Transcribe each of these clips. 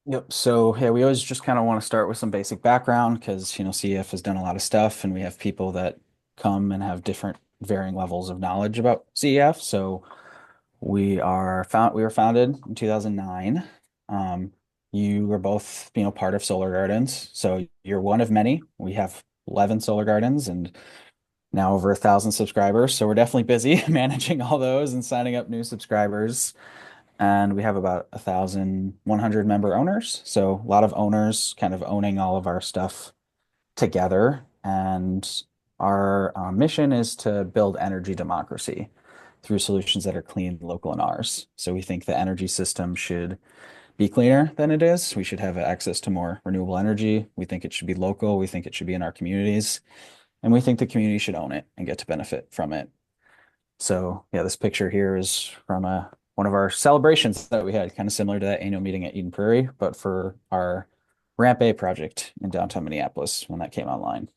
Yep. So yeah, we always just kind of want to start with some basic background because CF has done a lot of stuff, and we have people that come and have different varying levels of knowledge about CEF. So we were founded in 2009. Um, you were both part of Solar Gardens, so you're one of many. We have 11 Solar Gardens and now over 1,000 subscribers. So we're definitely busy managing all those and signing up new subscribers. And we have about 1,100 member owners. So a lot of owners kind of owning all of our stuff together. And our mission is to build energy democracy through solutions that are clean, local, and ours. So we think the energy system should be cleaner than it is. We should have access to more renewable energy. We think it should be local. We think it should be in our communities. And we think the community should own it and get to benefit from it. So yeah, this picture here is from one of our celebrations that we had, kind of similar to that annual meeting at Eden Prairie, but for our Ramp A project in downtown Minneapolis when that came online.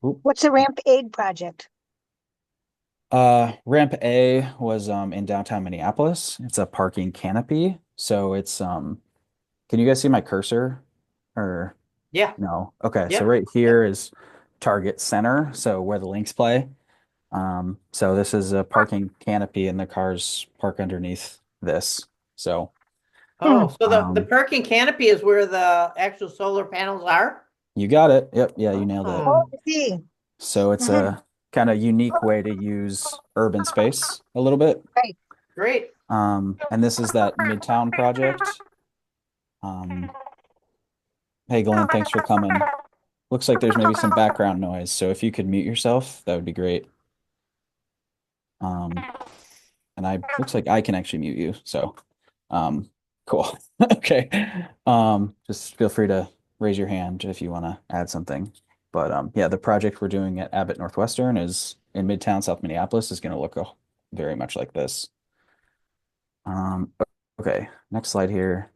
Oop. What's the ramp aid project? Ramp A was in downtown Minneapolis. It's a parking canopy. So it's can you guys see my cursor? Or Yeah. no? Okay, so Yep. right Yep. here is Target Center, so where the Lynx play. So this is a parking canopy and the cars park underneath this. So, Oh, Hmm. so the um, parking canopy is where the actual solar panels are? you got it. Yep. Yeah, you nailed it. Oh, Oh, I see. So it's Mhm. a kind of unique way to use urban space a little bit. Right. great. And this is that Midtown project. Um, hey, Glenn, thanks for coming. Looks like there's maybe some background noise. So if you could mute yourself, that would be great. Um, and I looks like I can actually mute you. So, um, cool. Okay. Just feel free to raise your hand if you want to add something. But yeah, the project we're doing at Abbott Northwestern is in Midtown South Minneapolis is going to look very much like this. Um, okay, next slide here.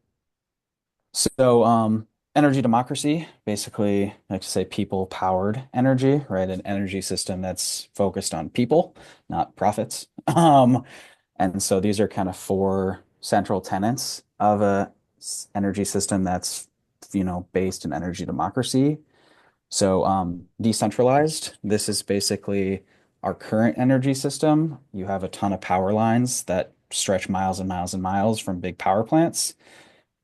So, energy democracy, basically, I like to say people-powered energy, right? An energy system that's focused on people, not profits. And so these are kind of four central tenets of a energy system that's, based in energy democracy. So, decentralized, this is basically our current energy system. You have a ton of power lines that stretch miles and miles and miles from big power plants.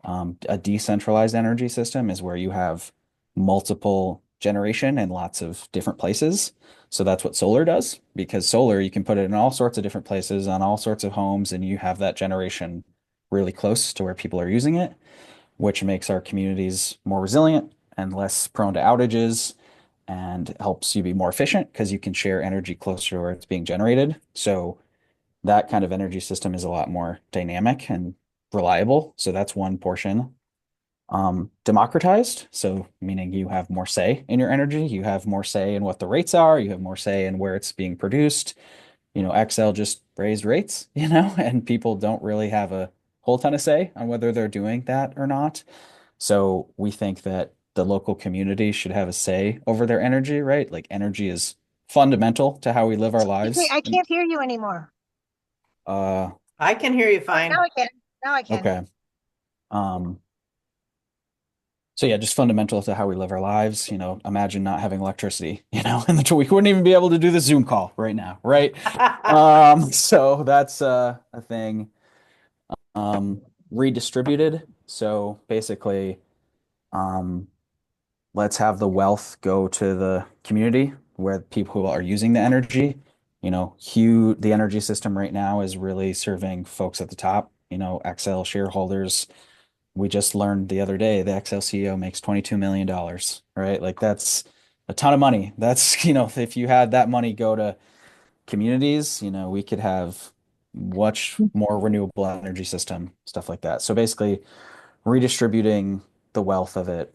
A decentralized energy system is where you have multiple generation in lots of different places. So that's what solar does, because solar, you can put it in all sorts of different places on all sorts of homes, and you have that generation really close to where people are using it, which makes our communities more resilient and less prone to outages and helps you be more efficient because you can share energy closer to where it's being generated. So that kind of energy system is a lot more dynamic and reliable. So that's one portion. Democratized, so meaning you have more say in your energy, you have more say in what the rates are, you have more say in where it's being produced. XL just raised rates, and people don't really have a whole ton of say on whether they're doing that or not. So we think that the local community should have a say over their energy, right? Like energy is fundamental to how we live our Excuse me, lives. I can't hear you anymore. Uh, I can hear you Now fine. I can. Now I can. okay. Um, So yeah, just fundamental to how we live our lives. Imagine not having electricity, and we wouldn't even be able to do the Zoom call right now, right? So that's a thing. Um, Redistributed. So basically, um, let's have the wealth go to the community where people who are using the energy. The energy system right now is really serving folks at the top, XL shareholders. We just learned the other day the XL CEO makes $22 million, right? Like that's a ton of money. That's, if you had that money go to communities, we could have much more renewable energy system, stuff like that. So basically redistributing the wealth of it.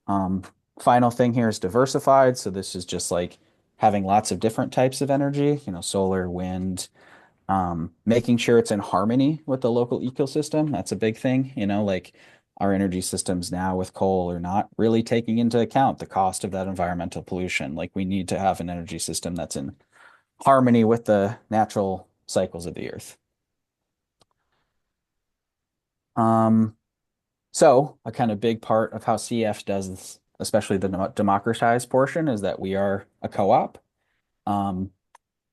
Um, Final thing here is diversified. So this is just like having lots of different types of energy, solar, wind, making sure it's in harmony with the local ecosystem. That's a big thing, like our energy systems now with coal are not really taking into account the cost of that environmental pollution. Like we need to have an energy system that's in harmony with the natural cycles of the earth. Um, So a kind of big part of how CF does this, especially the democratized portion, is that we are a co-op. Um,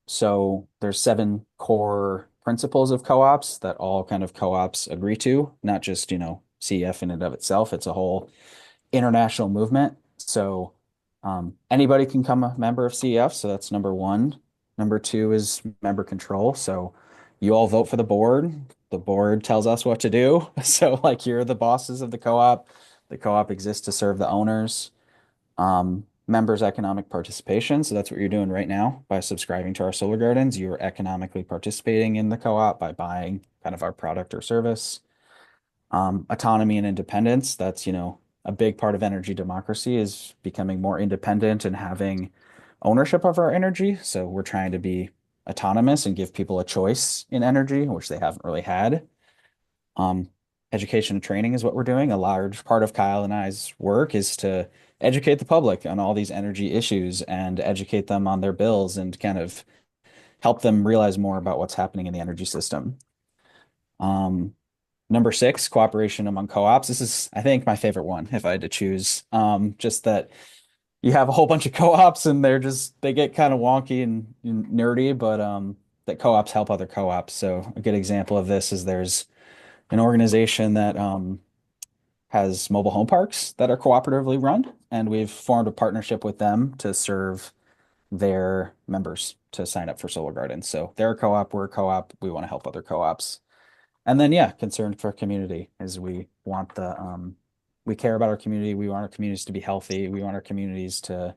so there's 7 core principles of co-ops that all kind of co-ops agree to, not just, CF in and of itself. It's a whole international movement. So anybody can become a member of CEF. So that's number one. Number two is member control. So you all vote for the board. The board tells us what to do. So like you're the bosses of the co-op. The co-op exists to serve the owners. Members' economic participation. So that's what you're doing right now by subscribing to our solar gardens. You're economically participating in the co-op by buying kind of our product or service. Autonomy and independence. That's, a big part of energy democracy is becoming more independent and having ownership of our energy. So we're trying to be autonomous and give people a choice in energy, which they haven't really had. Um, Education and training is what we're doing. A large part of Kyle and I's work is to educate the public on all these energy issues and educate them on their bills and kind of help them realize more about what's happening in the energy system. Um, Number 6, cooperation among co-ops. This is, I think, my favorite one if I had to choose. Just that you have a whole bunch of co-ops and they get kind of wonky and nerdy, but that co-ops help other co-ops. So a good example of this is there's an organization that has mobile home parks that are cooperatively run, and we've formed a partnership with them to serve their members to sign up for solar gardens. So they're a co-op, we're a co-op, we want to help other co-ops. And then yeah, concern for community is we care about our community. We want our communities to be healthy. We want our communities to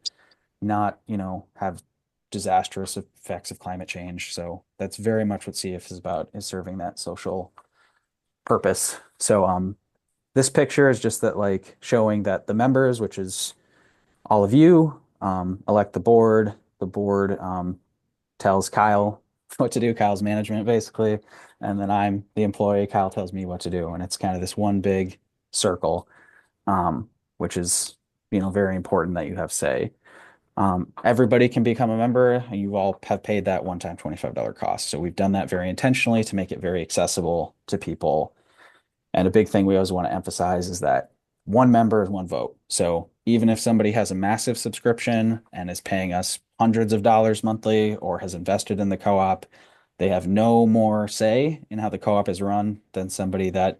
not, have disastrous effects of climate change. So that's very much what CF is about, is serving that social purpose. So this picture is just that like showing that the members, which is all of you, elect the board. The board tells Kyle what to do, Kyle's management basically. And then I'm the employee. Kyle tells me what to do. And it's kind of this one big circle, which is, very important that you have say. Everybody can become a member. You all have paid that one-time $25 cost. So we've done that very intentionally to make it very accessible to people. And a big thing we always want to emphasize is that one member is one vote. So even if somebody has a massive subscription and is paying us hundreds of dollars monthly or has invested in the co-op, they have no more say in how the co-op is run than somebody that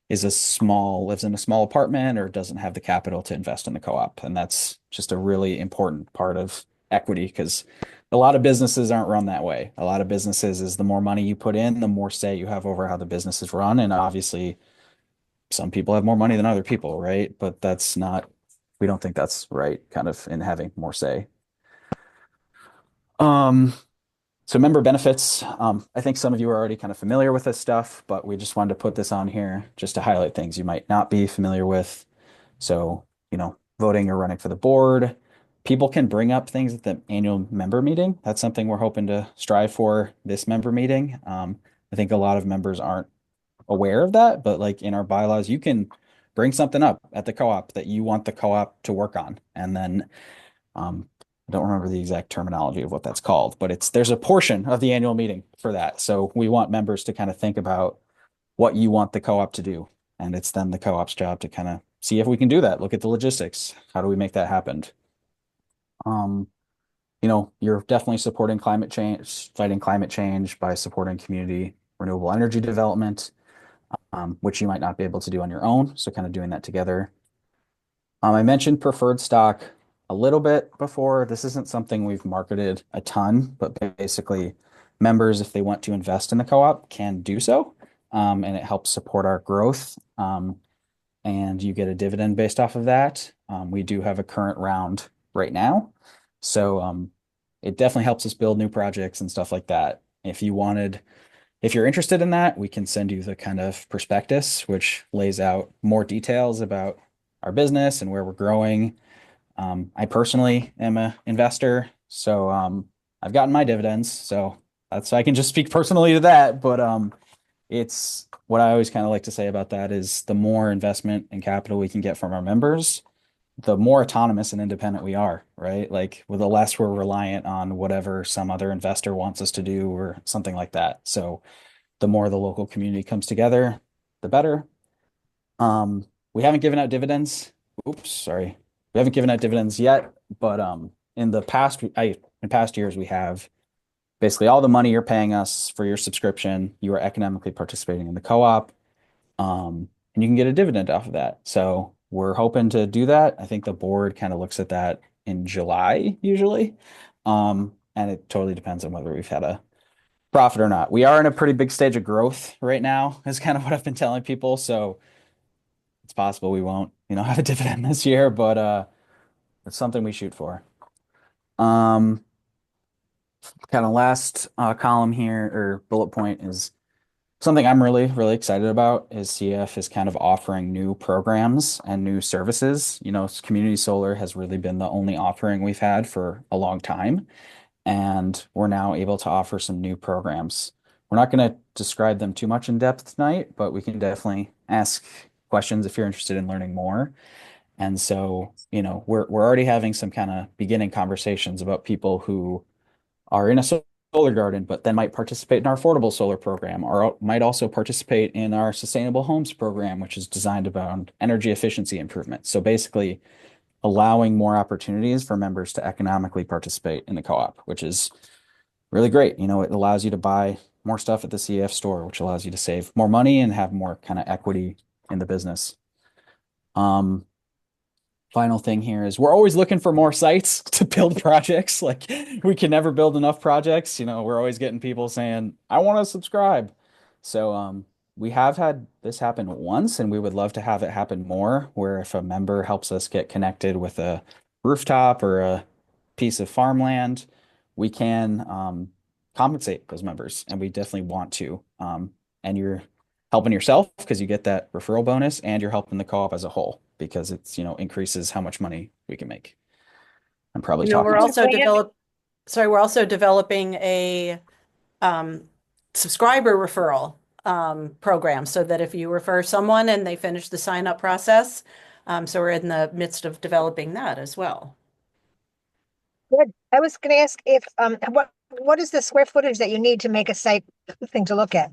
lives in a small apartment or doesn't have the capital to invest in the co-op. And that's just a really important part of equity because a lot of businesses aren't run that way. A lot of businesses is the more money you put in, the more say you have over how the business is run. And obviously, some people have more money than other people, right? But we don't think that's right, kind of in having more say. Um, so member benefits, I think some of you are already kind of familiar with this stuff, but we just wanted to put this on here just to highlight things you might not be familiar with. So, voting or running for the board. People can bring up things at the annual member meeting. That's something we're hoping to strive for this member meeting. I think a lot of members aren't aware of that, but like in our bylaws, you can bring something up at the co-op that you want the co-op to work on. And then I don't remember the exact terminology of what that's called, but there's a portion of the annual meeting for that. So we want members to kind of think about what you want the co-op to do. And it's then the co-op's job to kind of see if we can do that. Look at the logistics. How do we make that happen? Um, you're definitely supporting climate change, fighting climate change by supporting community renewable energy development, which you might not be able to do on your own. So kind of doing that together. I mentioned preferred stock a little bit before. This isn't something we've marketed a ton, but basically members, if they want to invest in the co-op, can do so. And it helps support our growth. And you get a dividend based off of that. We do have a current round right now. So it definitely helps us build new projects and stuff like that. If you're interested in that, we can send you the kind of prospectus, which lays out more details about our business and where we're growing. I personally am an investor, so I've gotten my dividends, so I can just speak personally to that. But it's what I always kind of like to say about that is the more investment and capital we can get from our members, the more autonomous and independent we are, right? Like with the less we're reliant on whatever some other investor wants us to do or something like that. So the more the local community comes together, the better. we haven't given out dividends. Oops, sorry. We haven't given out dividends yet, but in past years we have basically all the money you're paying us for your subscription, you are economically participating in the co-op, and you can get a dividend off of that. So we're hoping to do that. I think the board kind of looks at that in July usually. And it totally depends on whether we've had a profit or not. We are in a pretty big stage of growth right now, is kind of what I've been telling people. So it's possible we won't, have a dividend this year, but it's something we shoot for. Um, Kind of last column here or bullet point is something I'm really, really excited about is CF is kind of offering new programs and new services. Community solar has really been the only offering we've had for a long time, and we're now able to offer some new programs. We're not going to describe them too much in depth tonight, but we can definitely ask questions if you're interested in learning more. And so, we're already having some kind of beginning conversations about people who are in a solar garden, but then might participate in our affordable solar program or might also participate in our sustainable homes program, which is designed around energy efficiency improvement. So basically, allowing more opportunities for members to economically participate in the co-op, which is really great. It allows you to buy more stuff at the CEF store, which allows you to save more money and have more kind of equity in the business. Um, Final thing here is we're always looking for more sites to build projects. Like we can never build enough projects. We're always getting people saying, I want to subscribe. So we have had this happen once and we would love to have it happen more, where if a member helps us get connected with a rooftop or a piece of farmland, we can compensate those members and we definitely want to. And you're helping yourself because you get that referral bonus and you're helping the co-op as a whole because it's, increases how much money we can make. I'm probably talking We're too. also we're also developing a um, subscriber referral program so that if you refer someone and they finish the sign up process, so we're in the midst of developing that as well. Good. I was gonna ask if, what is the square footage that you need to make a site thing to look at?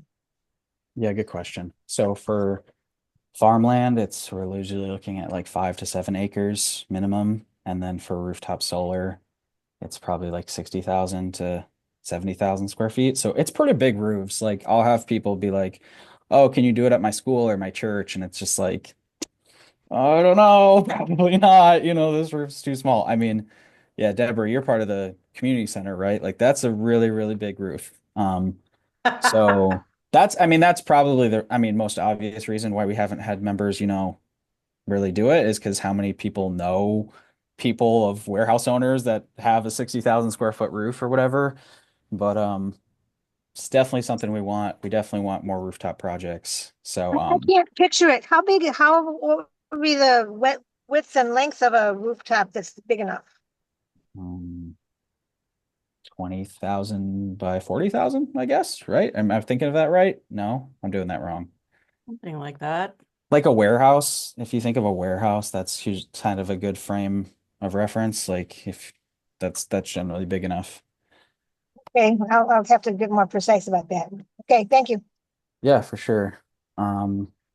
Yeah, good question. So for farmland, we're usually looking at like 5 to 7 acres minimum. And then for rooftop solar, it's probably like 60,000 to 70,000 square feet. So it's pretty big roofs. Like I'll have people be like, oh, can you do it at my school or my church? And it's just like, I don't know, probably not. This roof's too small. I mean, yeah, Deborah, you're part of the community center, right? Like that's a really, really big roof. So that's probably most obvious reason why we haven't had members, really do it is because how many people know people of warehouse owners that have a 60,000 square foot roof or whatever. But it's definitely something we want. We definitely want more rooftop projects. So I can't picture it. What would be the width and length of a rooftop that's big enough? um 20,000 by 40,000, I guess, right? Am I thinking of that right? No, I'm doing that wrong. Something like that. Like a warehouse, if you think of a warehouse, that's huge, kind of a good frame of reference. Like if that's generally big enough. Okay, I'll have to get more precise about that. Okay, thank you. Yeah, for sure. I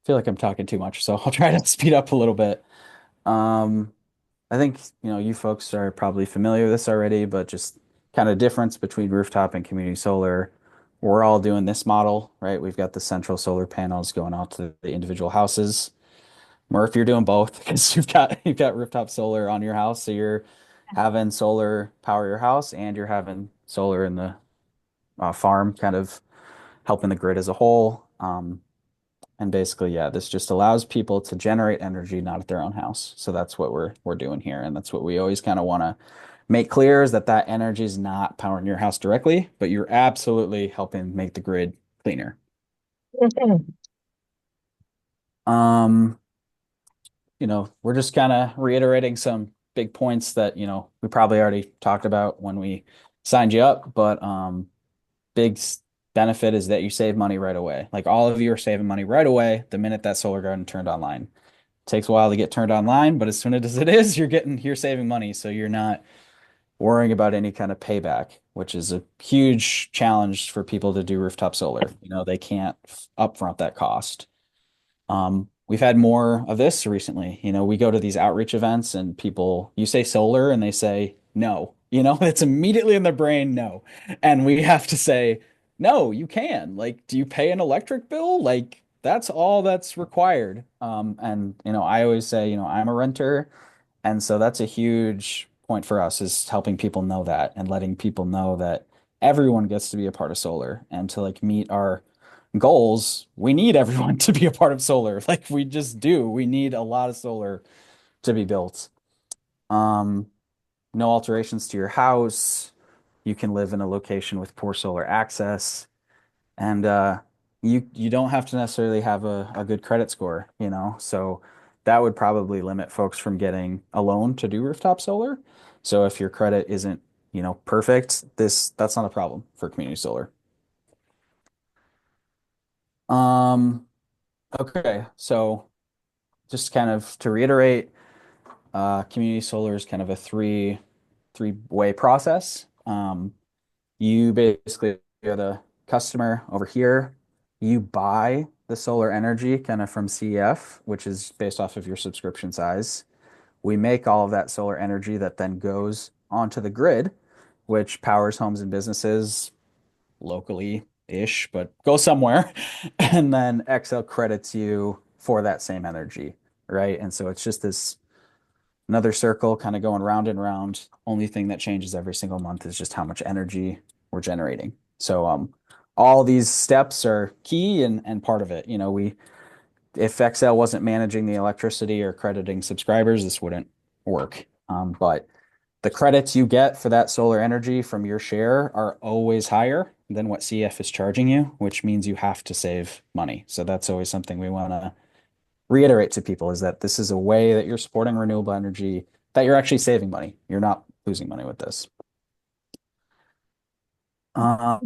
feel like I'm talking too much, so I'll try to speed up a little bit. Um, I think, you folks are probably familiar with this already, but just kind of difference between rooftop and community solar. We're all doing this model, right? We've got the central solar panels going out to the individual houses. Or if you're doing both, because you've got rooftop solar on your house, so you're having solar power your house and you're having solar in the farm, kind of helping the grid as a whole. And basically, yeah, this just allows people to generate energy not at their own house. So that's what we're doing here, and that's what we always kind of want to make clear is that energy is not powering your house directly, but you're absolutely helping make the grid cleaner. Mhm. Um, we're just kind of reiterating some big points that, we probably already talked about when we signed you up, but big benefit is that you save money right away. Like all of you are saving money right away the minute that solar garden turned online. Takes a while to get turned online, but as soon as it is, you're saving money, so you're not worrying about any kind of payback, which is a huge challenge for people to do rooftop solar. They can't upfront that cost. we've had more of this recently. We go to these outreach events and you say solar and they say no. It's immediately in their brain, no. And we have to say, no, you can. Like, do you pay an electric bill? Like, that's all that's required. And I always say, I'm a renter. And so that's a huge point for us is helping people know that and letting people know that everyone gets to be a part of solar and to like meet our goals, we need everyone to be a part of solar. Like we just do. We need a lot of solar to be built. Um, no alterations to your house. You can live in a location with poor solar access. And you don't have to necessarily have a good credit score. So that would probably limit folks from getting a loan to do rooftop solar. So if your credit isn't, perfect, that's not a problem for community solar. Um, okay, so just kind of to reiterate, community solar is kind of a three-way process. You basically are the customer over here. You buy the solar energy kind of from CEF, which is based off of your subscription size. We make all of that solar energy that then goes onto the grid, which powers homes and businesses locally-ish, but go somewhere. And then Excel credits you for that same energy, right? And so it's just this another circle kind of going round and round. Only thing that changes every single month is just how much energy we're generating. So all these steps are key and part of it. We if Excel wasn't managing the electricity or crediting subscribers, this wouldn't work. But the credits you get for that solar energy from your share are always higher than what CF is charging you, which means you have to save money. So that's always something we want to reiterate to people is that this is a way that you're supporting renewable energy, that you're actually saving money. You're not losing money with this.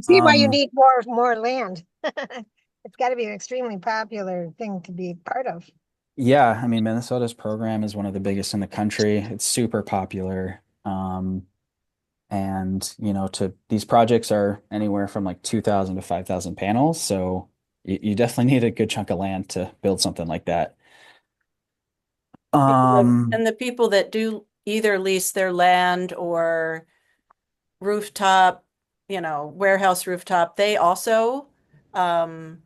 See why you Um, need more land. It's got to be an extremely popular thing to be part of. yeah, I mean, Minnesota's program is one of the biggest in the country. It's super popular. And to these projects are anywhere from like 2,000 to 5,000 panels. So you definitely need a good chunk of land to build something like that. Um, And the people that do either lease their land or rooftop, warehouse rooftop, they also um,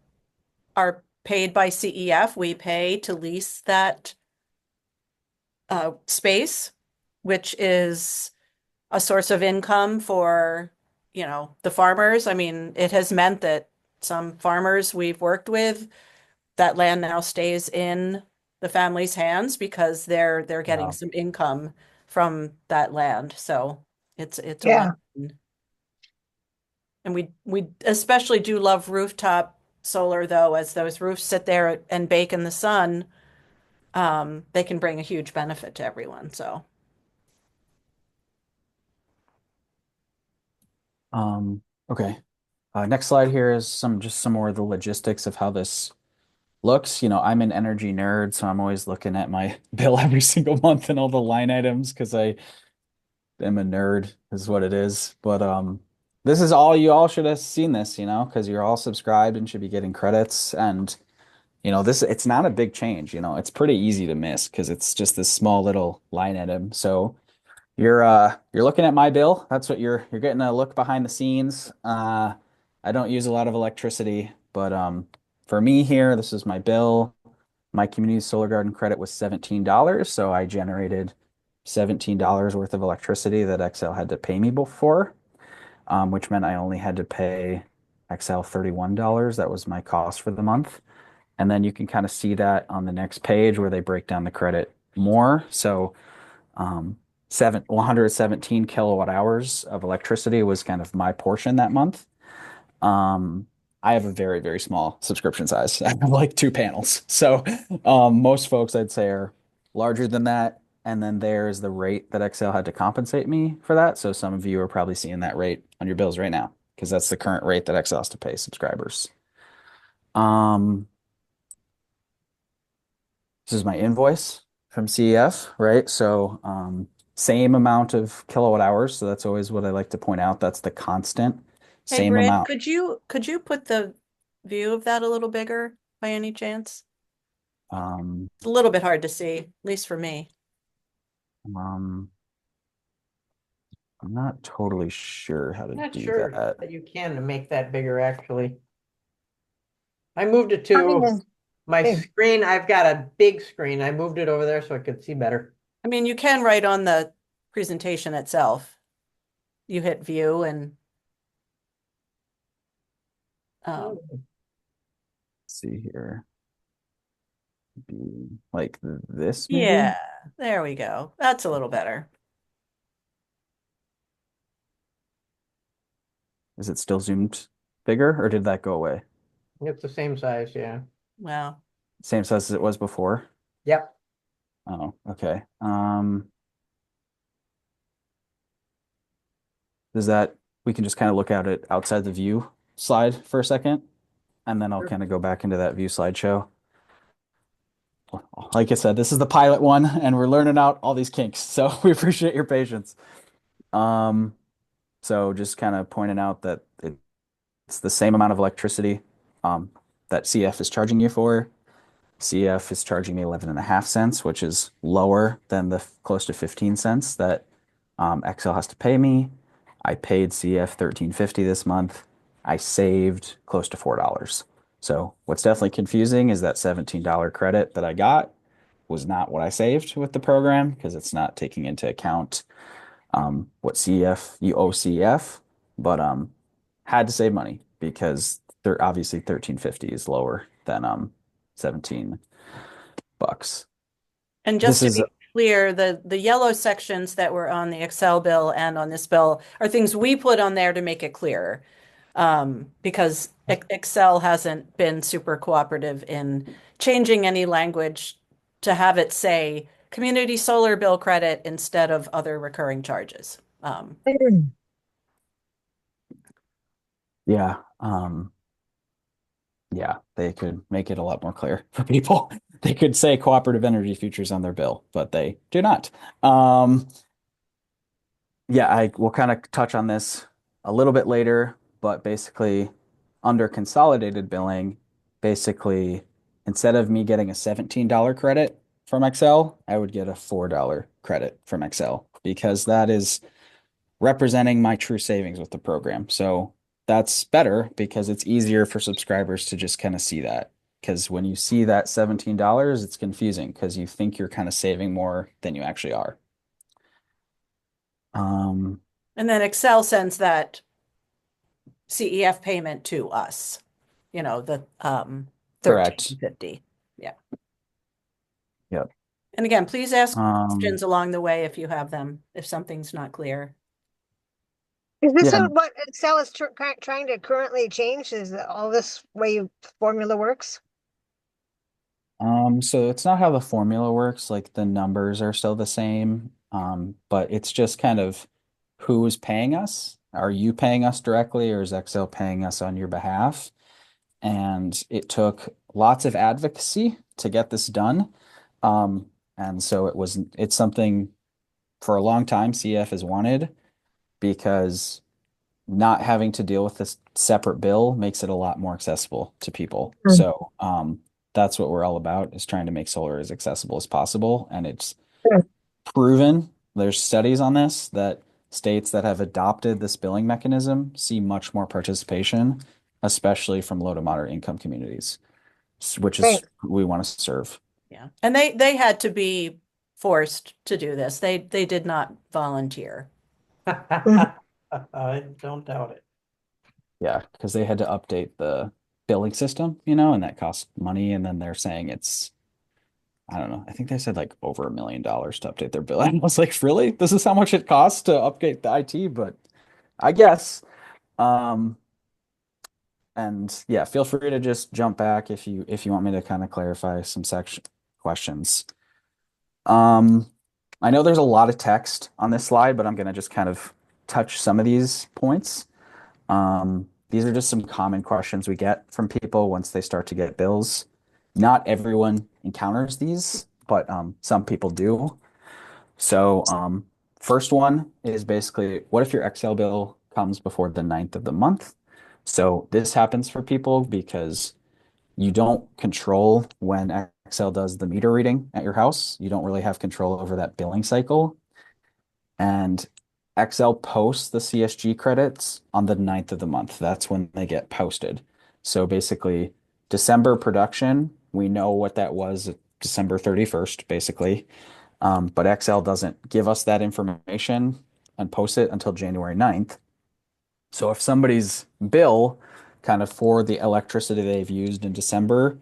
are paid by CEF. We pay to lease that space, which is a source of income for, the farmers. I mean, it has meant that some farmers we've worked with, that land now stays in the family's hands because they're getting yeah. some income from that land. So it's a Yeah. win. And we especially do love rooftop solar though, as those roofs sit there and bake in the sun, they can bring a huge benefit to everyone. So Okay. Next slide here is some more of the logistics of how this looks. I'm an energy nerd, so I'm always looking at my bill every single month and all the line items because I am a nerd, is what it is. But this is all you all should have seen this, because you're all subscribed and should be getting credits. And this it's not a big change, it's pretty easy to miss because it's just this small little line item. So you're looking at my bill. That's what you're getting a look behind the scenes. I don't use a lot of electricity, but for me here, this is my bill. My community solar garden credit was $17, so I generated $17 worth of electricity that Xcel had to pay me before, which meant I only had to pay Xcel $31. That was my cost for the month. And then you can kind of see that on the next page where they break down the credit more. So 117 kilowatt hours of electricity was kind of my portion that month. Um, I have a very, very small subscription size. I have like two panels. So most folks I'd say are larger than that. And then there's the rate that Excel had to compensate me for that. So some of you are probably seeing that rate on your bills right now because that's the current rate that Excel has to pay subscribers. Um, this is my invoice from CEF, right? So same amount of kilowatt hours. So that's always what I like to point out. That's the constant, hey same Britt, amount. could you put the view of that a little bigger by any chance? It's a little bit hard to see, at least for me. um, I'm not totally sure how to Not do sure that. that you can make that bigger, actually. I moved it I mean, to it's my big. screen. I've got a big screen. I moved it over there so I could see better. I mean, you can write on the presentation itself. You hit view and um, Hmm. Let's see here. Be like this maybe? yeah, there we go. That's a little better. Is it still zoomed bigger or did that go away? It's the same size, yeah. Well, Same size as it was before? Yep. Oh, okay. Does that we can just kind of look at it outside the view slide for a second, and then I'll Sure. kind of go back into that view slideshow. Like I said, this is the pilot one, and we're learning out all these kinks, so we appreciate your patience. Um, so just kind of pointing out that it's the same amount of electricity that CF is charging you for. CF is charging me 11 and a half cents, which is lower than the close to 15 cents that Excel has to pay me. I paid CF 13.50 this month. I saved close to $4. So what's definitely confusing is that $17 credit that I got was not what I saved with the program because it's not taking into account what CF you owe CF, but had to save money because they're obviously 13.50 is lower than 17 bucks. and just This to is be clear, the yellow sections that were on the Excel bill and on this bill are things we put on there to make it clearer. Because Excel hasn't been super cooperative in changing any language to have it say community solar bill credit instead of other recurring charges. yeah, yeah, they could make it a lot more clear for people. They could say cooperative energy futures on their bill, but they do not. Um, yeah, I will kind of touch on this a little bit later, but basically, under consolidated billing, basically, instead of me getting a $17 credit from Excel, I would get a $4 credit from Excel because that is representing my true savings with the program. So that's better because it's easier for subscribers to just kind of see that. Because when you see that $17, it's confusing because you think you're kind of saving more than you actually are. Um, And then Excel sends that CEF payment to us, the correct. 1350. Yeah. Yep. And again, please ask Um, questions along the way if you have them, if something's not clear. Is this yeah. what Excel is trying to currently change? Is all this way formula works? So it's not how the formula works. Like the numbers are still the same. But it's just kind of who's paying us. Are you paying us directly or is Excel paying us on your behalf? And it took lots of advocacy to get this done. And so it's something for a long time CF has wanted because not having to deal with this separate bill makes it a lot more accessible to people. Mm. So that's what we're all about is trying to make solar as accessible as possible. And it's Mm. proven, there's studies on this that states that have adopted this billing mechanism see much more participation, especially from low to moderate income communities, which is Thanks. who we want to serve. Yeah. And they had to be forced to do this. They did not volunteer. Mhm. I don't doubt it. Yeah, because they had to update the billing system, and that costs money. And then they're saying I don't know, I think they said like over $1 million to update their bill. And I was like, really? This is how much it costs to update the IT? But I guess. Um, and yeah, feel free to just jump back if you want me to kind of clarify some section questions. Um, I know there's a lot of text on this slide, but I'm gonna just kind of touch some of these points. These are just some common questions we get from people once they start to get bills. Not everyone encounters these, but some people do. So, first one is basically, what if your Excel bill comes before the 9th of the month? So this happens for people because you don't control when Excel does the meter reading at your house. You don't really have control over that billing cycle. And Excel posts the CSG credits on the 9th of the month. That's when they get posted. So basically, December production, we know what that was December 31st, basically. But Excel doesn't give us that information and post it until January 9th. So if somebody's bill kind of for the electricity they've used in December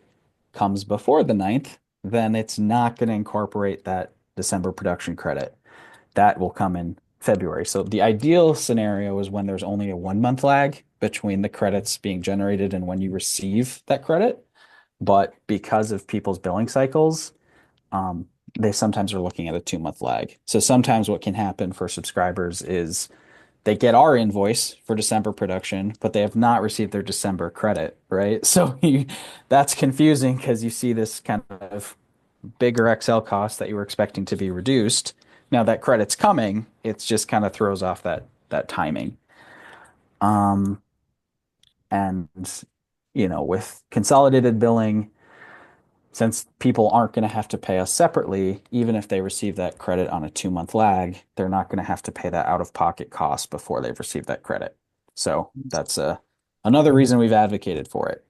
comes before the 9th, then it's not going to incorporate that December production credit. That will come in February. So the ideal scenario is when there's only a 1 month lag between the credits being generated and when you receive that credit. But because of people's billing cycles, um, they sometimes are looking at a 2 month lag. So sometimes what can happen for subscribers is they get our invoice for December production, but they have not received their December credit, right? So that's confusing because you see this kind of bigger Excel cost that you were expecting to be reduced. Now that credit's coming, it's just kind of throws off that timing. Um, and with consolidated billing, since people aren't going to have to pay us separately, even if they receive that credit on a 2 month lag, they're not going to have to pay that out-of-pocket cost before they've received that credit. So that's another reason we've advocated for it.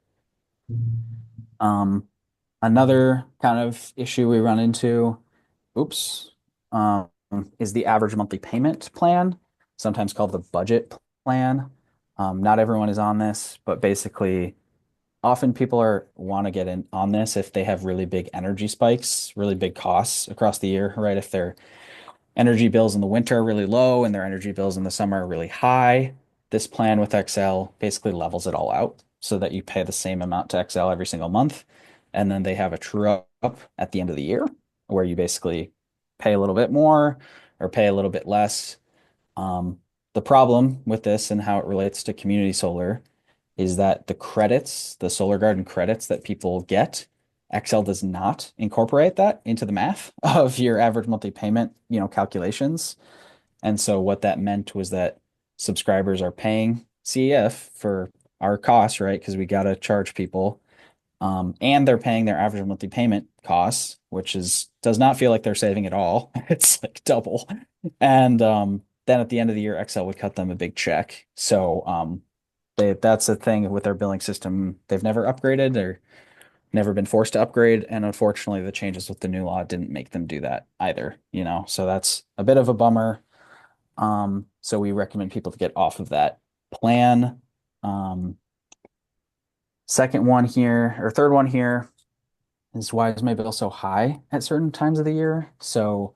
Um, Another kind of issue we run into, oops, um, is the average monthly payment plan, sometimes called the budget plan. Not everyone is on this, but basically often people are want to get in on this if they have really big energy spikes, really big costs across the year, right? If their energy bills in the winter are really low and their energy bills in the summer are really high, this plan with Excel basically levels it all out so that you pay the same amount to Excel every single month. And then they have a true up at the end of the year where you basically pay a little bit more or pay a little bit less. The problem with this and how it relates to community solar is that the credits, the Solar Garden credits that people get, Excel does not incorporate that into the math of your average monthly payment, calculations. And so what that meant was that subscribers are paying CEF for our costs, right? Because we got to charge people. And they're paying their average monthly payment costs, which does not feel like they're saving at all. It's like double. And then at the end of the year, Excel would cut them a big check. So that's a thing with their billing system. They've never upgraded or never been forced to upgrade. And unfortunately, the changes with the new law didn't make them do that either. So that's a bit of a bummer. So we recommend people to get off of that plan. Second one here, or third one here, is why is my bill so high at certain times of the year? So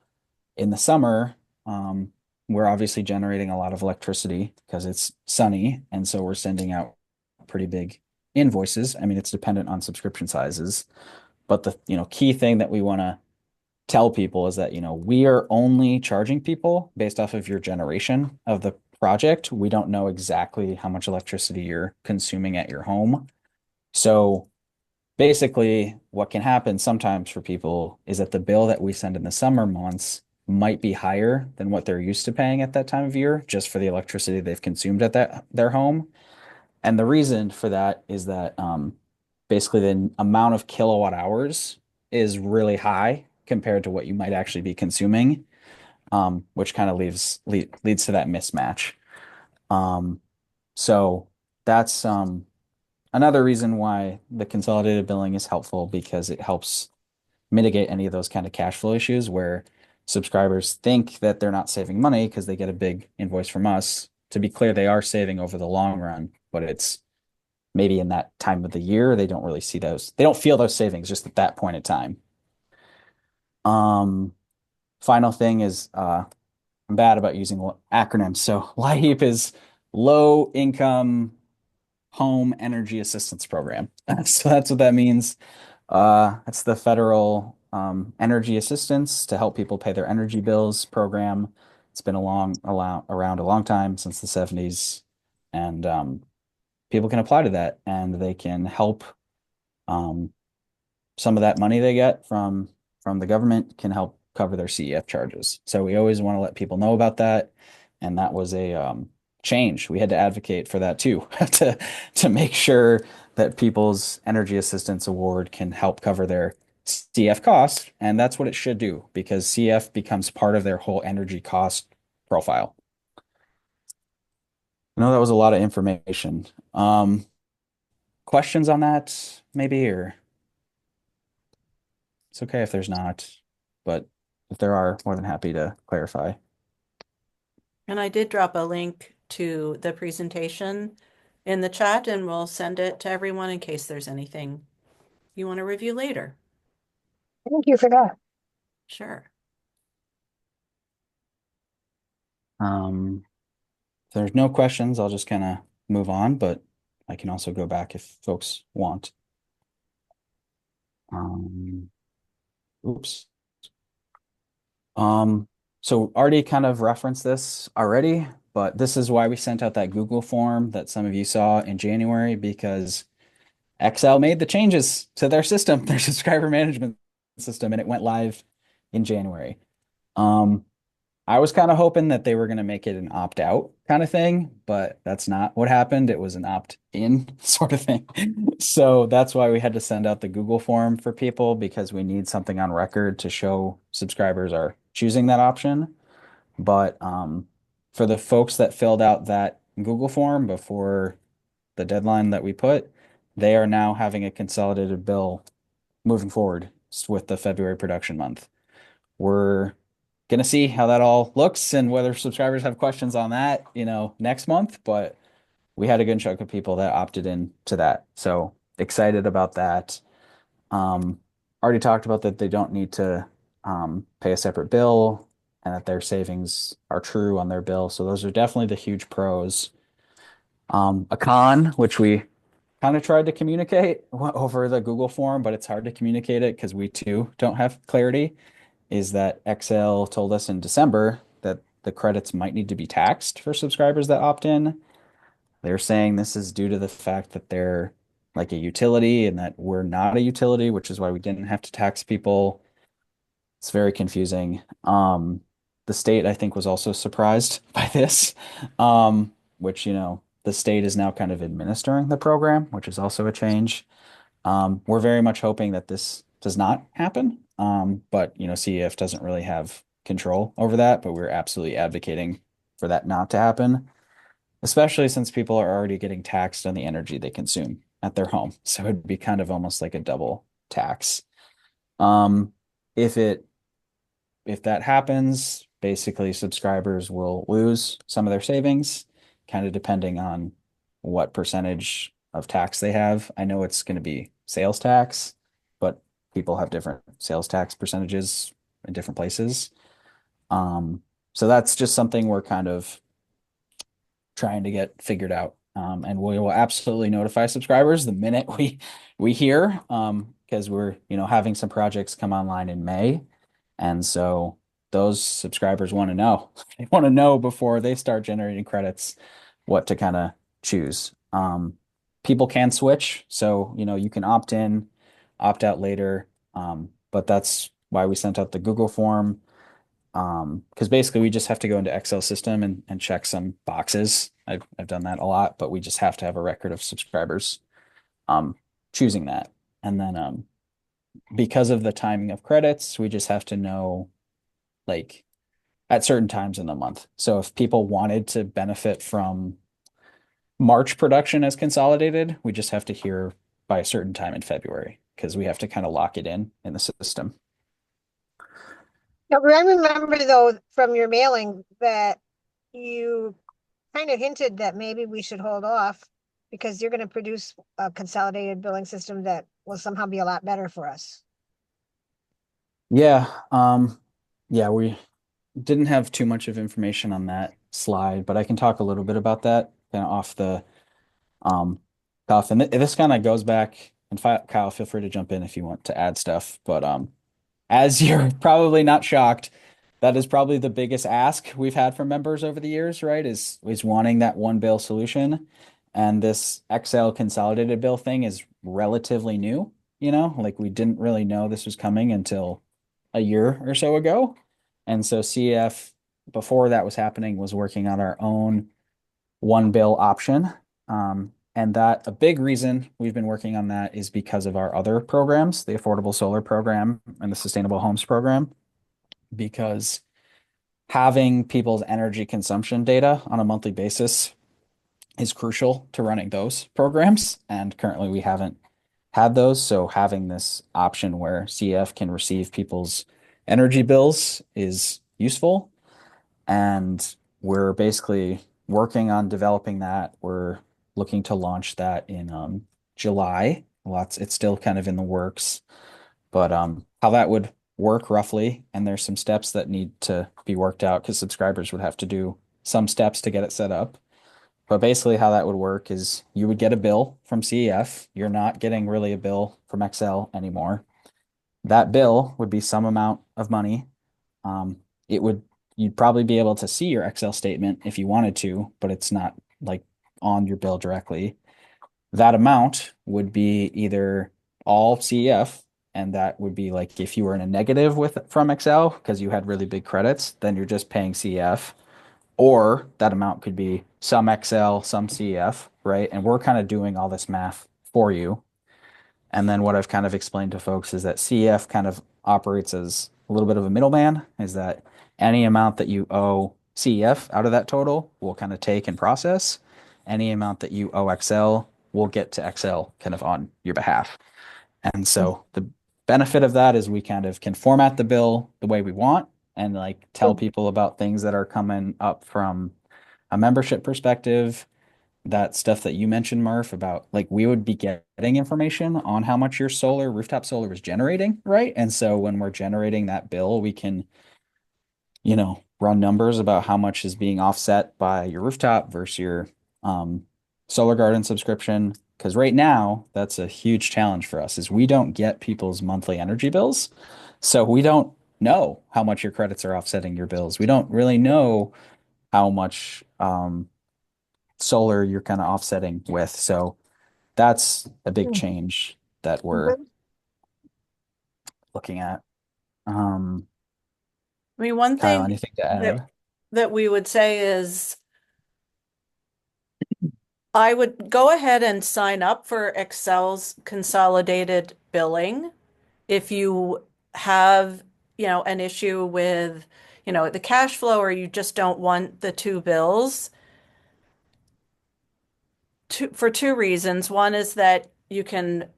in the summer, we're obviously generating a lot of electricity because it's sunny, and so we're sending out pretty big invoices. I mean, it's dependent on subscription sizes, but the key thing that we want to tell people is that we are only charging people based off of your generation of the project. We don't know exactly how much electricity you're consuming at your home. So basically, what can happen sometimes for people is that the bill that we send in the summer months might be higher than what they're used to paying at that time of year, just for the electricity they've consumed at their home. And the reason for that is that basically the amount of kilowatt hours is really high compared to what you might actually be consuming, which kind of leads to that mismatch. Um, so that's another reason why the consolidated billing is helpful because it helps mitigate any of those kind of cash flow issues where subscribers think that they're not saving money because they get a big invoice from us. To be clear, they are saving over the long run, but it's maybe in that time of the year, they don't really see those. They don't feel those savings just at that point in time. Um, Final thing is I'm bad about using acronyms. So LIHEAP is Low Income Home Energy Assistance Program. So that's what that means. It's the federal energy assistance to help people pay their energy bills program. It's been around a long time, since the 70s, and people can apply to that, and they can help. Um, some of that money they get from the government can help cover their CEF charges. So we always want to let people know about that, and that was a change. We had to advocate for that too, to make sure that people's energy assistance award can help cover their CF cost, and that's what it should do because CF becomes part of their whole energy cost profile. I know that was a lot of information. Questions on that, maybe, or it's okay if there's not, but if there are, more than happy to clarify. And I did drop a link to the presentation in the chat, and we'll send it to everyone in case there's anything you want to review later. Thank you for that. Sure. If there's no questions, I'll just kind of move on, but I can also go back if folks want. Um, oops. So already kind of referenced this already, but this is why we sent out that Google form that some of you saw in January because XL made the changes to their system, their subscriber management system, and it went live in January. I was kind of hoping that they were going to make it an opt-out kind of thing, but that's not what happened. It was an opt-in sort of thing. So that's why we had to send out the Google form for people because we need something on record to show subscribers are choosing that option. But for the folks that filled out that Google form before the deadline that we put, they are now having a consolidated bill moving forward with the February production month. We're gonna see how that all looks and whether subscribers have questions on that, next month. But we had a good chunk of people that opted in to that. So excited about that. Um, Already talked about that they don't need to pay a separate bill and that their savings are true on their bill. So those are definitely the huge pros. A con, which we kind of tried to communicate over the Google form, but it's hard to communicate it because we too don't have clarity, is that XL told us in December that the credits might need to be taxed for subscribers that opt in. They're saying this is due to the fact that they're like a utility and that we're not a utility, which is why we didn't have to tax people. It's very confusing. The state, I think, was also surprised by this, which, the state is now kind of administering the program, which is also a change. We're very much hoping that this does not happen. But CEF doesn't really have control over that, but we're absolutely advocating for that not to happen, especially since people are already getting taxed on the energy they consume at their home. So it'd be kind of almost like a double tax. Um, if it if that happens, basically subscribers will lose some of their savings, kind of depending on what percentage of tax they have. I know it's going to be sales tax, but people have different sales tax percentages in different places. So that's just something we're kind of trying to get figured out. And we will absolutely notify subscribers the minute we hear, because we're having some projects come online in May, and so those subscribers want to know. They want to know before they start generating credits what to kind of choose. People can switch, so you can opt in, opt out later. But that's why we sent out the Google form. Because basically we just have to go into Excel system and check some boxes. I've done that a lot, but we just have to have a record of subscribers um, choosing that. And then because of the timing of credits, we just have to know like at certain times in the month. So if people wanted to benefit from March production as consolidated, we just have to hear by a certain time in February because we have to kind of lock it in the system. Now, I remember though from your mailing that you kind of hinted that maybe we should hold off because you're going to produce a consolidated billing system that will somehow be a lot better for us. Yeah, yeah, we didn't have too much of information on that slide, but I can talk a little bit about that kind of off the cuff. And this kind of goes back, and Kyle, feel free to jump in if you want to add stuff. But as you're probably not shocked, that is probably the biggest ask we've had from members over the years, right? Is wanting that one bill solution. And this XL consolidated bill thing is relatively new, like we didn't really know this was coming until a year or so ago. And so CF, before that was happening, was working on our own one bill option. And that a big reason we've been working on that is because of our other programs, the Affordable Solar Program and the Sustainable Homes Program, because having people's energy consumption data on a monthly basis is crucial to running those programs. And currently we haven't had those. So having this option where CF can receive people's energy bills is useful. And we're basically working on developing that. We're looking to launch that in July. It's still kind of in the works, but how that would work roughly, and there's some steps that need to be worked out because subscribers would have to do some steps to get it set up. But basically, how that would work is you would get a bill from CEF. You're not getting really a bill from Excel anymore. That bill would be some amount of money. Um, it would You'd probably be able to see your Excel statement if you wanted to, but it's not like on your bill directly. That amount would be either all CEF, and that would be like if you were in a negative with from Excel because you had really big credits, then you're just paying CEF, or that amount could be some Excel, some CEF, right? And we're kind of doing all this math for you. And then what I've kind of explained to folks is that CEF kind of operates as a little bit of a middleman, is that any amount that you owe CEF out of that total will kind of take and process. Any amount that you owe Excel will get to Excel kind of on your behalf. And so the benefit of that is we kind of can format the bill the way we want and like tell people about things that are coming up from a membership perspective. That stuff that you mentioned, Murph, about like we would be getting information on how much your rooftop solar is generating, right? And so when we're generating that bill, we can, run numbers about how much is being offset by your rooftop versus your solar garden subscription. Because right now, that's a huge challenge for us is we don't get people's monthly energy bills. So we don't know how much your credits are offsetting your bills. We don't really know how much solar you're kind of offsetting with. So that's a big change that we're Mhm. looking at. Um, I mean, one Kyle, thing anything to that add? that we would say is I would go ahead and sign up for Excel's consolidated billing if you have, an issue with, the cash flow or you just don't want the two bills for two reasons. One is that you can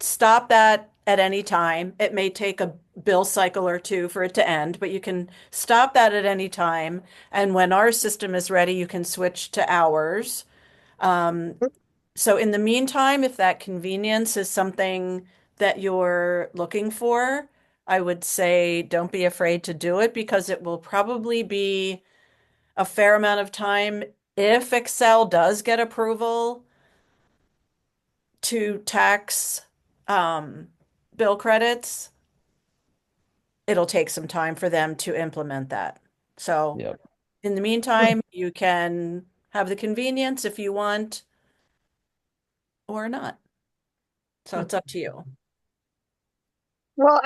stop that at any time. It may take a bill cycle or two for it to end, but you can stop that at any time. And when our system is ready, you can switch to ours. So in the meantime, if that convenience is something that you're looking for, I would say don't be afraid to do it because it will probably be a fair amount of time if Excel does get approval to tax um, bill credits. It'll take some time for them to implement that. So Yep. in the meantime, you can have the convenience if you want or not. So it's up to you. Well,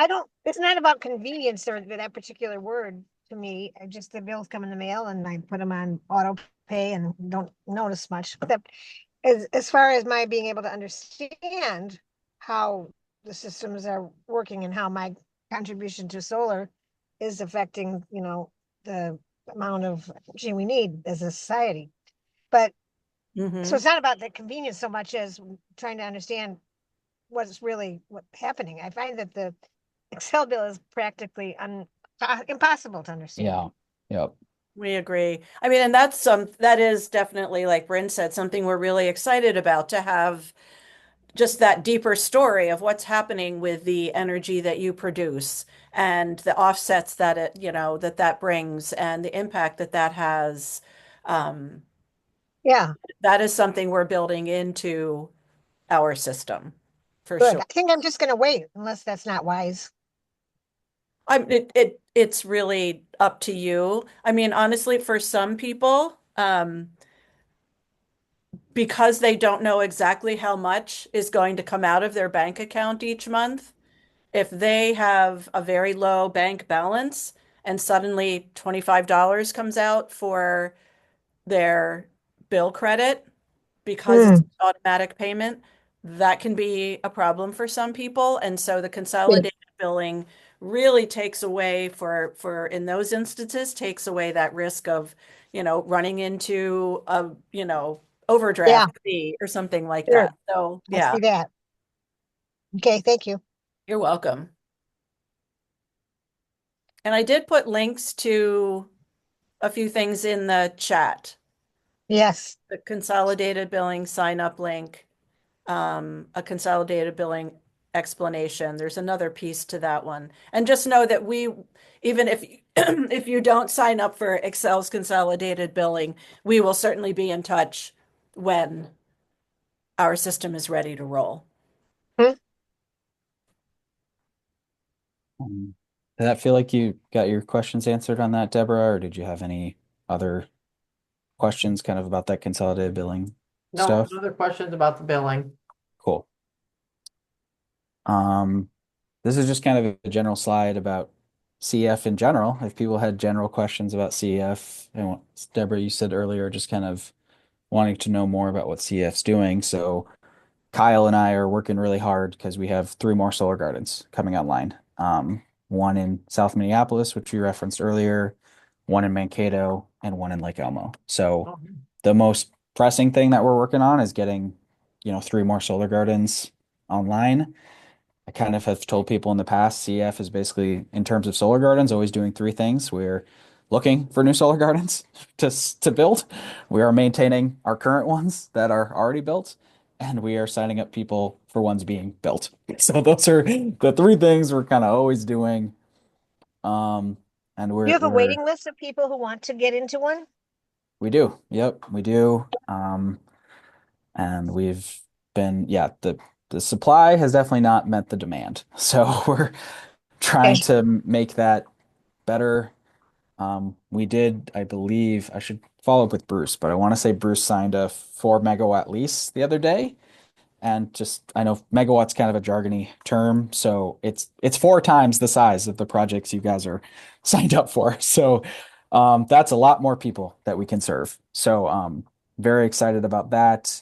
it's not about convenience or that particular word to me. I just, the bills come in the mail and I put them on auto pay and don't notice much. Except as far as my being able to understand how the systems are working and how my contribution to solar is affecting, the amount of energy we need as a society. But so Hmm. it's not about the convenience so much as trying to understand what's happening. I find that the Excel bill is practically impossible to understand. Yeah. Yep. We agree. I mean, and that is definitely, like Bryn said, something we're really excited about to have just that deeper story of what's happening with the energy that you produce and the offsets that that brings and the impact that that has. Um, Yeah, that is something we're building into our system for good. sure. I think I'm just gonna wait unless that's not wise. It's really up to you. I mean, honestly, for some people, because they don't know exactly how much is going to come out of their bank account each month, if they have a very low bank balance and suddenly $25 comes out for their bill credit, because it's Hmm. automatic payment, that can be a problem for some people. And so the Yeah. consolidated billing really takes away in those instances, takes away that risk of, running into a, Yeah, overdraft fee or something like sure. that. So I yeah, see that. Okay, thank you. you're welcome. And I did put links to a few things in the chat. Yes. The consolidated billing sign up link, a consolidated billing explanation. There's another piece to that one. And just know that even if if you don't sign up for Excel's consolidated billing, we will certainly be in touch when our system is ready to roll. Hmm? Did that feel like you got your questions answered on that, Deborah, or did you have any other questions kind of about that consolidated billing No, stuff? no other questions about the billing. Cool. Um, this is just kind of a general slide about CF in general. If people had general questions about CF, and Deborah, you said earlier, just kind of wanting to know more about what CF's doing. So Kyle and I are working really hard because we have three more solar gardens coming online. One in South Minneapolis, which you referenced earlier, one in Mankato, and one in Lake Elmo. So Oh, the most pressing thing that we're working on is getting, three more solar gardens online. I kind of have told people in the past, CF is basically, in terms of solar gardens, always doing three things. We're looking for new solar gardens to build. We are maintaining our current ones that are already built, and we are signing up people for ones being built. So those are the three things we're kind of always doing. Um, and You we're have a we're waiting list of people who want to get into one? we do. Yep, we do. And we've been, yeah, the supply has definitely not met the demand. So we're trying Okay. to make that better. We did, I believe, I should follow up with Bruce, but I want to say Bruce signed a 4 megawatt lease the other day. And just, I know megawatt's kind of a jargony term, so it's four times the size of the projects you guys are signed up for. So that's a lot more people that we can serve. So very excited about that,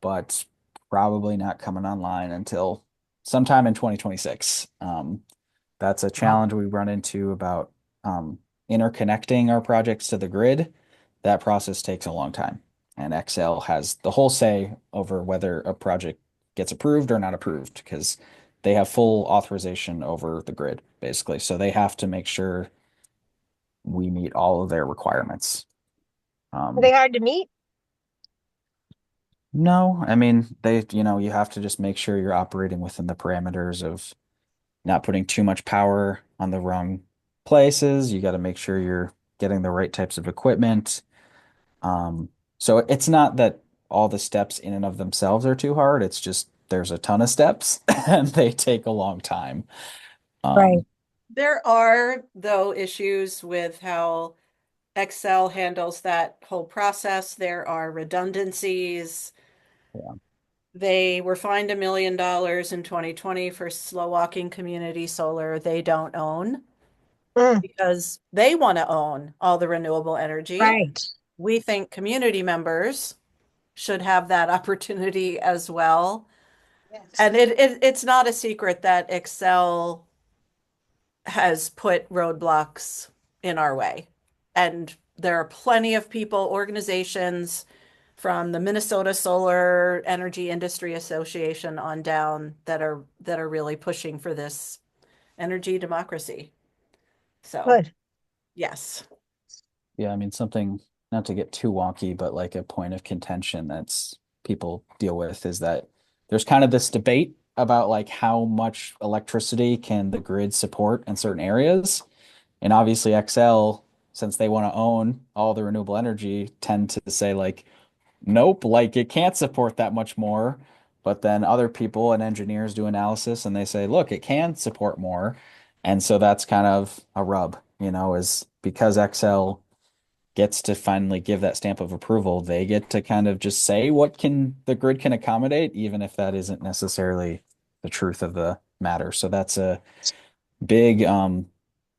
but probably not coming online until sometime in 2026. That's a well, challenge we run into about interconnecting our projects to the grid. That process takes a long time, and Excel has the whole say over whether a project gets approved or not approved because they have full authorization over the grid, basically. So they have to make sure we meet all of their requirements. Are they Um, hard to meet? no, I mean, you have to just make sure you're operating within the parameters of not putting too much power on the wrong places. You got to make sure you're getting the right types of equipment. Um, so it's not that all the steps in and of themselves are too hard. It's just there's a ton of steps and they take a long time. Right. Um, There are, though, issues with how Excel handles that whole process. There are redundancies. yeah. They were fined $1 million in 2020 for slow walking community solar they don't own Mm, because they want to own all the renewable energy. right. We think community members should have that opportunity as well. Yes. And it's not a secret that Excel has put roadblocks in our way. And there are plenty of people, organizations from the Minnesota Solar Energy Industry Association on down that are really pushing for this energy democracy. So, Good. yes. Yeah, I mean, something not to get too wonky, but like a point of contention that's people deal with is that there's kind of this debate about like how much electricity can the grid support in certain areas. And obviously XL, since they want to own all the renewable energy, tend to say like, nope, like it can't support that much more. But then other people and engineers do analysis and they say, look, it can support more. And so that's kind of a rub, is because XL gets to finally give that stamp of approval, they get to kind of just say what can the grid can accommodate, even if that isn't necessarily the truth of the matter. So that's a big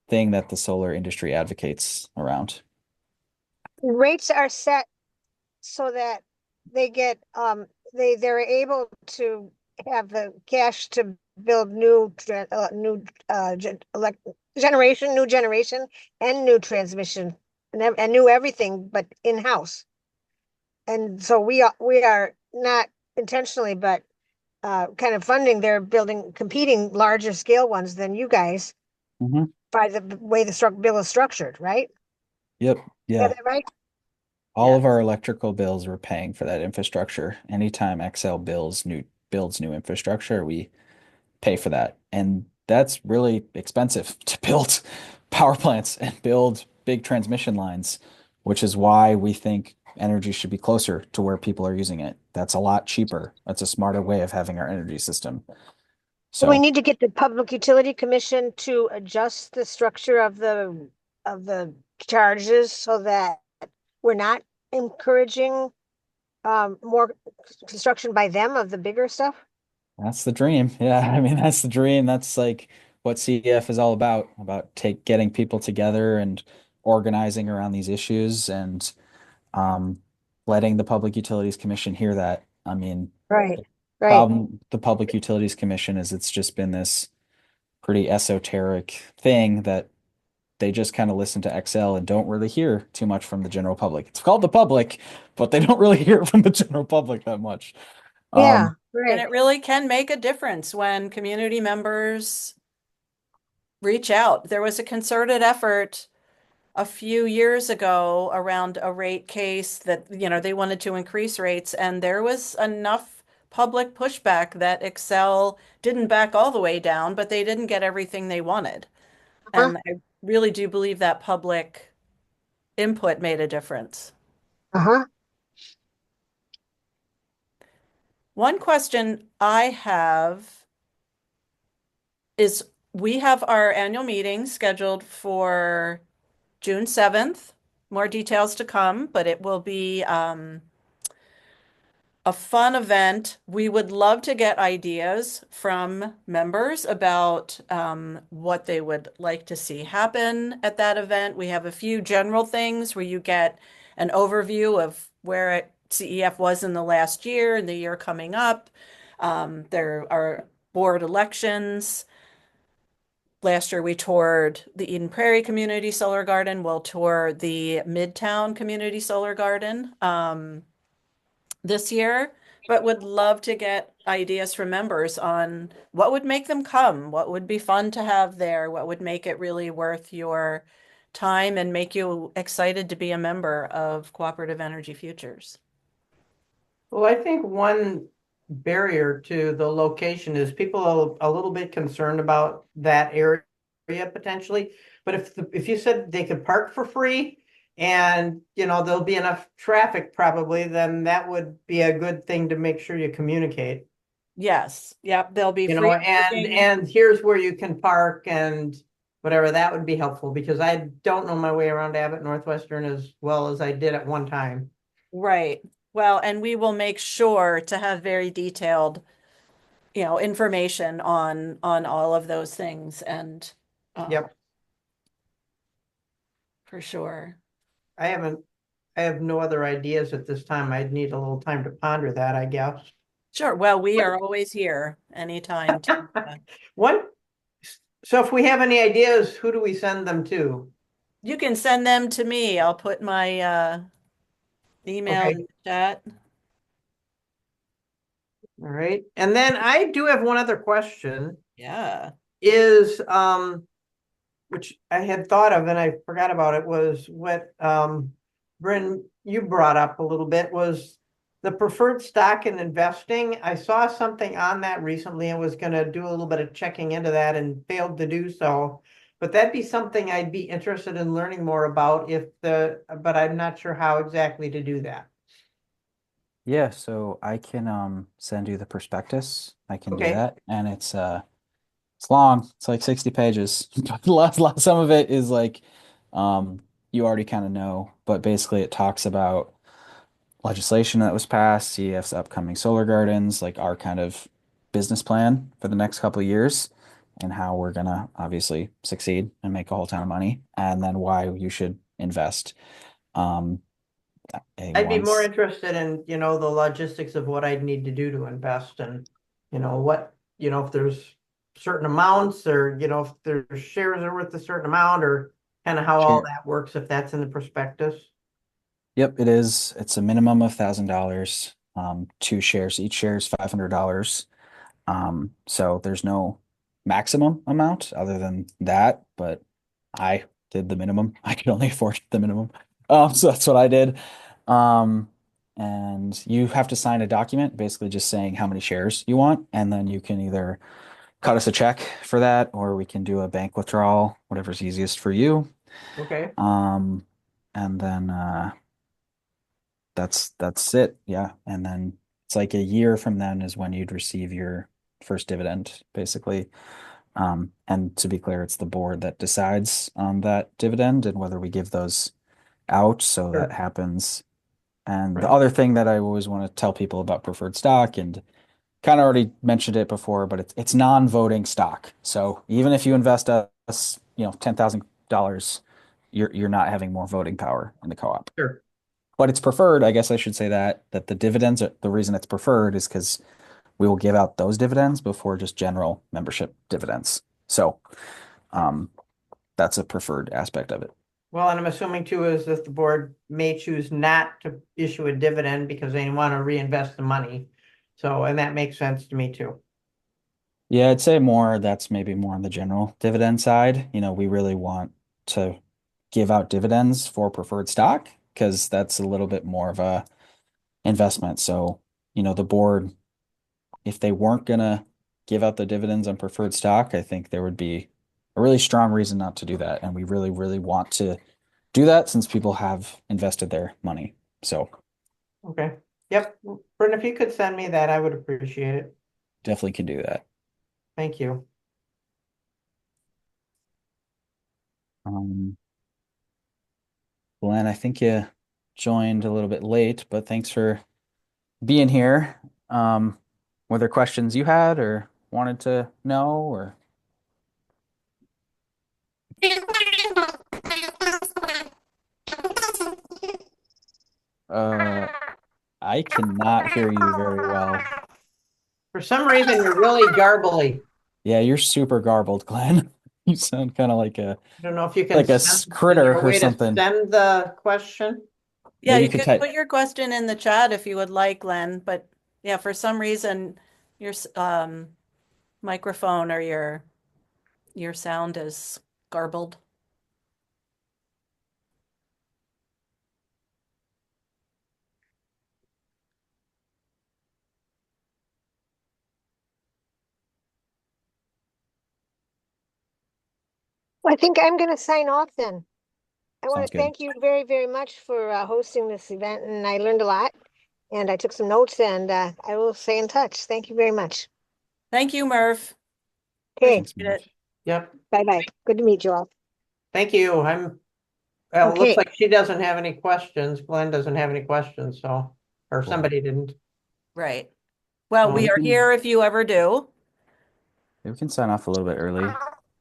thing that the solar industry advocates around. Rates are set so that they're able to have the cash to build new, new generation and new transmission and new everything, but in-house. And so we are not intentionally, but kind of funding, they're building, competing larger scale ones than you guys Mhm. by the way the bill is structured, right? Yep. Is Yeah. that right? All Yeah. of our electrical bills we're paying for that infrastructure. Anytime Excel builds new infrastructure, we pay for that. And that's really expensive to build power plants and build big transmission lines, which is why we think energy should be closer to where people are using it. That's a lot cheaper. That's a smarter way of having our energy system. We So need to get the Public Utility Commission to adjust the structure of the charges so that we're not encouraging more construction by them of the bigger stuff. that's the dream. Yeah, I mean that's the dream. That's like what CEF is all about take getting people together and organizing around these issues and um, letting the Public Utilities Commission hear that. I mean, Right, the right. problem with the Public Utilities Commission is it's just been this pretty esoteric thing that they just kind of listen to Excel and don't really hear too much from the general public. It's called the public, but they don't really hear from the general public that much. Yeah, Um, And right. it really can make a difference when community members reach out. There was a concerted effort a few years ago around a rate case that, they wanted to increase rates, and there was enough public pushback that Excel didn't back all the way down, but they didn't get everything they wanted. Uh-huh, And I really do believe that public input made a difference. uh-huh. One question I have is we have our annual meeting scheduled for June 7th. More details to come, but it will be a fun event. We would love to get ideas from members about what they would like to see happen at that event. We have a few general things where you get an overview of where CEF was in the last year and the year coming up. There are board elections. Last year, we toured the Eden Prairie Community Solar Garden. We'll tour the Midtown Community Solar Garden this year, but would love to get ideas from members on what would make them come, what would be fun to have there, what would make it really worth your time and make you excited to be a member of Cooperative Energy Futures. Well, I think one barrier to the location is people are a little bit concerned about that area potentially. But if you said they could park for free and there'll be enough traffic probably, then that would be a good thing to make sure you communicate. Yes, yep, there'll be free And parking. here's where you can park and whatever, that would be helpful because I don't know my way around Abbott Northwestern as well as I did at one time. Right. Well, and we will make sure to have very detailed, information on all of those things and Yep. for sure. I haven't, I have no other ideas at this time. I'd need a little time to ponder that, I guess. Sure. Well, we are always here anytime to What, so if we have any ideas, who do we send them to? you can send them to me. I'll put my email in Okay, the chat. all right. And then I do have one other question Yeah. is, which I had thought of and I forgot about it was what, Bryn, you brought up a little bit was the preferred stock and investing. I saw something on that recently and was gonna do a little bit of checking into that and failed to do so. But that'd be something I'd be interested in learning more about but I'm not sure how exactly to do that. yeah, so I can send you the prospectus. I can do Okay, that, and it's long. It's like 60 pages. But some of it is like you already kind of know, but basically it talks about legislation that was passed, CEF's upcoming solar gardens, like our kind of business plan for the next couple of years, and how we're gonna obviously succeed and make a whole ton of money, and then why you should invest. Um, I'd be more A1's. interested in, the logistics of what I'd need to do to invest and, what, if there's certain amounts or, if their shares are worth a certain amount or kind of how all Share. that works, if that's in the prospectus. Yep, it is. It's a minimum of $1,000. Two shares. Each share is $500. So there's no maximum amount other than that, but I did the minimum. I could only afford the minimum. So that's what I did. Um, and you have to sign a document basically just saying how many shares you want, and then you can either cut us a check for that, or we can do a bank withdrawal, whatever's easiest for you. Okay, Um, and then that's it. Yeah. And then it's like a year from then is when you'd receive your first dividend, basically. And to be clear, it's the board that decides on that dividend and whether we give those out. So that sure, happens. And the right, other thing that I always want to tell people about preferred stock, and kind of already mentioned it before, but it's non-voting stock. So even if you invest us, $10,000, you're not having more voting power in the co-op. sure, But it's preferred, I guess I should say that the dividends are the reason it's preferred is because we will give out those dividends before just general membership dividends. So um, that's a preferred aspect of it. well, and I'm assuming too is that the board may choose not to issue a dividend because they want to reinvest the money. So, and that makes sense to me too. Yeah, I'd say more that's maybe more on the general dividend side. We really want to give out dividends for preferred stock because that's a little bit more of a investment. So, the board, if they weren't gonna give out the dividends on preferred stock, I think there would be a really strong reason not to do that. And we really, really want to do that since people have invested their money. So Okay, yep, Brenda, if you could send me that, I would appreciate it. definitely can do that. Thank you. Um, Glenn, I think you joined a little bit late, but thanks for being here. Were there questions you had or wanted to know or uh I cannot hear you very well. For some reason, you're really garbly. Yeah, you're super garbled, Glenn. You sound kind of I don't know if you can like a send, is there critter a or way to something. send the question? Yeah, Maybe you you could could type. put your question in the chat if you would like, Glenn, but yeah, for some reason your microphone or your sound is garbled. Well, I think I'm going to sign off then. I want Sounds to good. thank you very, very much for hosting this event, and I learned a lot, and I took some notes, and I will stay in touch. Thank you very much. Thank you, Murph. Okay, Thanks, Appreciate Murph. it. Yep, bye-bye. Good to meet you all. thank you. Well, it looks Okay. like she doesn't have any questions. Glenn doesn't have any questions, so, or Cool. somebody didn't. Right. Well, Yeah, we So, we are can here if you ever do. we can sign off a little bit early.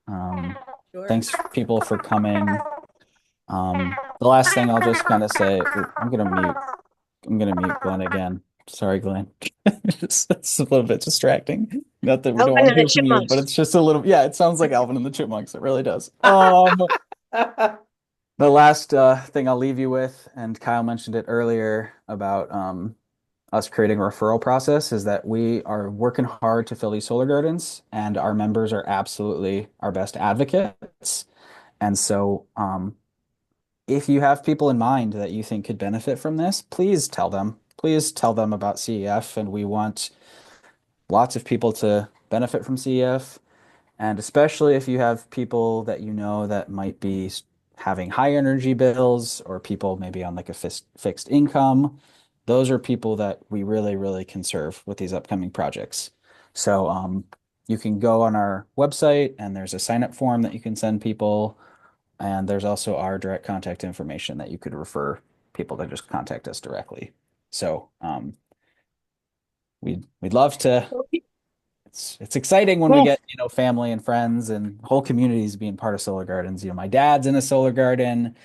Um, Sure. Thanks people for coming. The last thing I'll just kind of say, I'm gonna mute Glenn again. Sorry, Glenn. It's a little bit distracting. Not that we don't Alvin want to and the hear from you, but Chipmunks. it's just a little, yeah, it sounds like Alvin and the Chipmunks. It really does. The last thing I'll leave you with, and Kyle mentioned it earlier about us creating a referral process, is that we are working hard to fill these solar gardens, and our members are absolutely our best advocates. And so, if you have people in mind that you think could benefit from this, please tell them. Please tell them about CEF, and we want lots of people to benefit from CEF. And especially if you have people that you know that might be having high energy bills or people maybe on like a fixed income, those are people that we really, really can serve with these upcoming projects. So you can go on our website and there's a sign up form that you can send people. And there's also our direct contact information that you could refer people to just contact us directly. So we'd love to. Okay. It's exciting when we Yes. get, family and friends and whole communities being part of solar gardens. My dad's in a solar garden.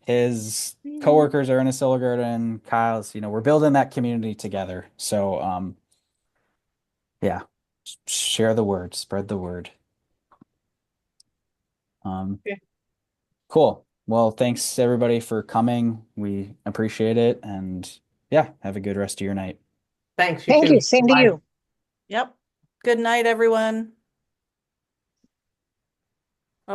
his coworkers are in a Solar Garden. Kyle's, we're building that community together. So, yeah, share the word, spread the word. Um, Okay. cool. Well, thanks everybody for coming. We appreciate it. And yeah, have a good rest of your night. Thanks, you Thank you. too. Same to Bye. you. Yep. Good night, everyone.